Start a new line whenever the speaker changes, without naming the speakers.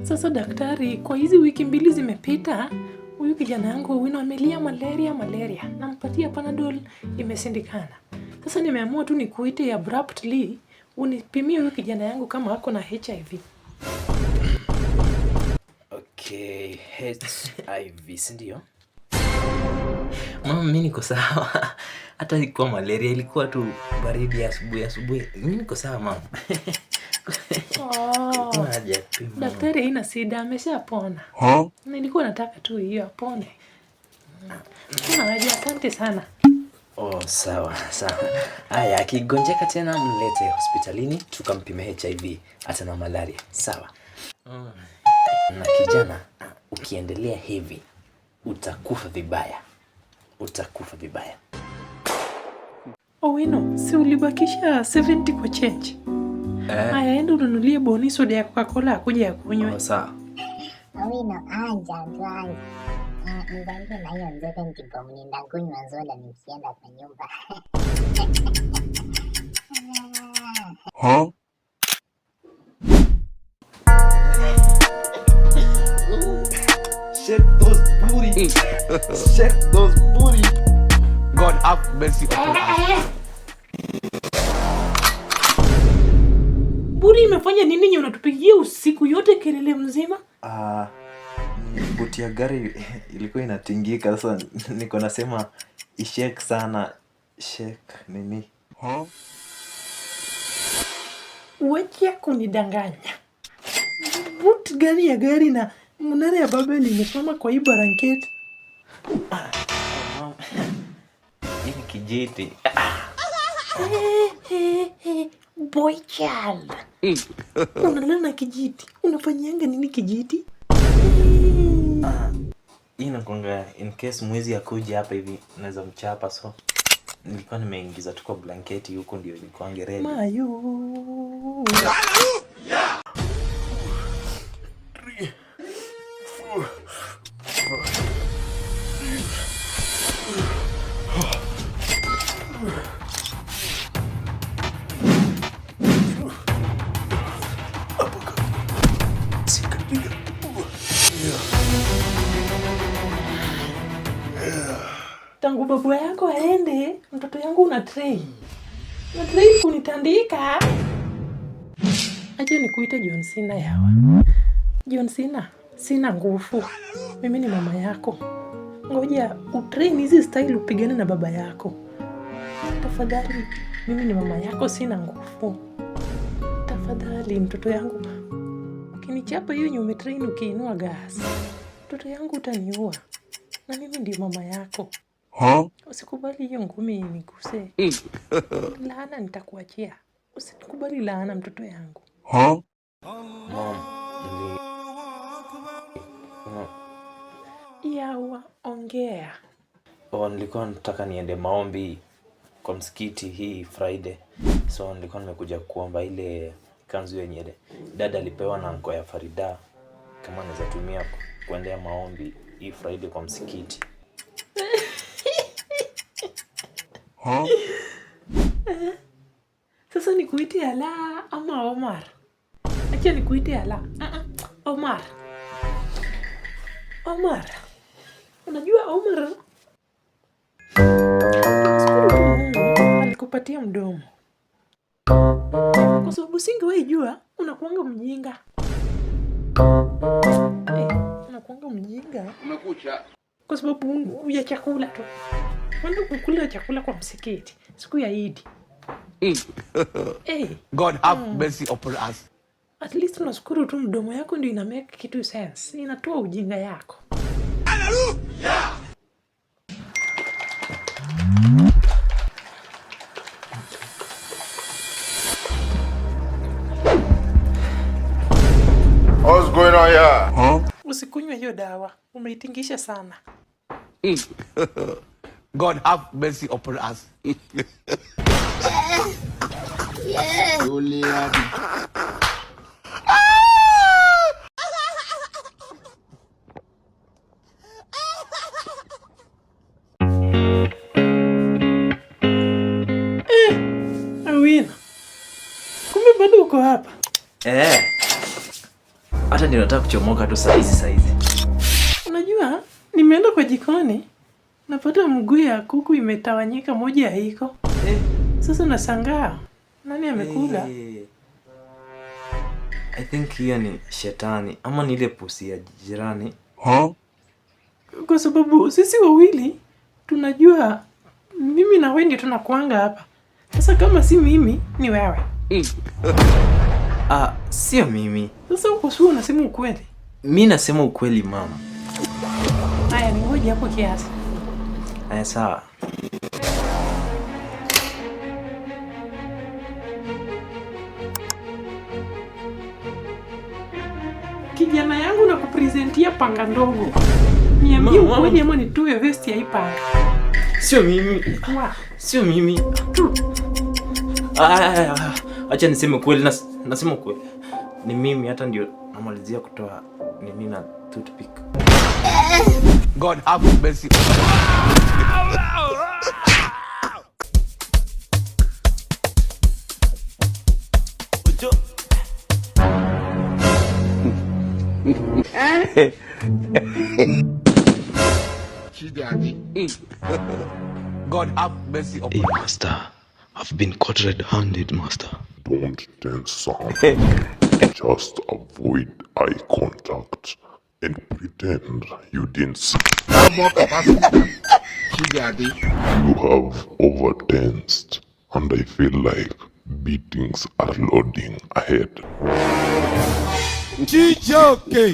Sasa daktari, kwa hizi wiki 2 zimepita, huyu kijana yangu Owino amelia malaria. Nampatia Panadol, imeshindikana. Sasa nimeamua tu nikuite abruptly unipimie huyu kijana yangu kama ako na HIV.
Okay, HIV ndio. Mama, mimi niko sawa. Hata ilikuwa malaria, ilikuwa tu baridi asubuhi. Mimi niko sawa mama.
Oh, daktari haina shida, ameshapona. Nilikuwa nataka tu hiyo apone. Kuna haja, asante sana.
Oh, sawa. Haya, akigonjeka tena mlete hospitalini tukampime HIV hata na malaria. Sawa. Na kijana, ukiendelea hivi utakufa vibaya.
Owino, si ulibakisha 70 kwa change? Haya, enda ununulie Boni soda ya Coca-Cola akuje akunywe.
Sawa.
Owino, anja. Niambie na hiyo 70 kwa nitakunywa soda nikienda kwa nyumba.
Shake those booty. God have mercy upon us.
Buri imefanya nini nye unatupigia usiku yote kelele mzima?
Buti ya gari ilikuwa inatingika, sasa niko nasema ishake sana. Shake nini?
Wacha kunidanganya. Buti gari na mnara ya Babel imesimama kwa hii blanketi.
Hii kijiti.
Boy child. Unalala na kijiti. Unafanyanga nini kijiti?
Hii inakonga in case mwezi akuje hapa hivi naweza mchapa, so nilikuwa nimeingiza tu kwa blanketi huko ndio ilikuwa ngereli.
Mayo. Tangu babu yako aende, mtoto yangu una train kunitandika. Acha nikuite John Cena yawa. John Cena, sina nguvu. Mimi ni mama yako. Ngoja utrain hizi style upigane na baba yako. Tafadhali, mimi ni mama yako, sina nguvu. Tafadhali mtoto yangu. Ukinichapa hiyo nyume train ukiinua gas, mtoto yangu utaniua. Na mimi ndio mama yako. Usikubali hiyo ngumi iniguse. Laana nitakuachia. Usikubali laana mtoto yangu. Yawa, ongea.
Nilikuwa nataka niende maombi kwa msikiti hii Friday. So nilikuwa nimekuja kuomba ile kanzu yenye dada alipewa na anko ya Farida, kama naweza tumia kuendea maombi hii Friday kwa msikiti.
Sasa nikuite Ala ama Omar? Acha nikuite Ala. Omar. Unajua Omar alikupatia mdomo kwa sababu singewahi jua unakuanga mjinga. Unakuanga mjinga.
Umekucha.
Kwa sababu ya chakula tu. Wanda kukula chakula kwa msikiti siku ya Eid.
God have mercy upon us.
At least unashukuru tu mdomo yako ndio ina make kitu sense. Inatoa ujinga yako.
Hallelujah.
What's going on here?
Usikunywe hiyo dawa. Umeitingisha sana.
God have mercy upon us. Julian.
Owino. Kumbe bado uko hapa.
Hata hata ndio nataka kuchomoka tu saa hizi.
Unajua, nimeenda kwa jikoni, napata mguu ya kuku imetawanyika, moja haiko. Sasa nashangaa nani amekula?
I think hiyo ni shetani ama ni ile pusi ya jirani.
Kwa sababu sisi wawili tunajua mimi na wewe ndio tunakuanga hapa. Sasa kama si mimi ni wewe.
Sio mimi.
Sasa uko sure unasema ukweli?
Mimi nasema ukweli mama.
Haya, ni ngoja hapo kiasi.
Sawa.
Kijana yangu na kupresentia panga ndogo. Niambie ukweli ama nitoe vest ya ipanga.
Sio mimi. Sio mimi. Acha niseme kweli, nasema kweli. Ni mimi, hata ndio namalizia kutoa nini na toothpick.
God have mercy. God have mercy upon
Hey, Master, I've been caught red-handed, Master.
Don't tense, son. Just avoid eye contact and pretend you didn't see. You have over-tensed, and I feel like beatings are loading ahead.
Hey!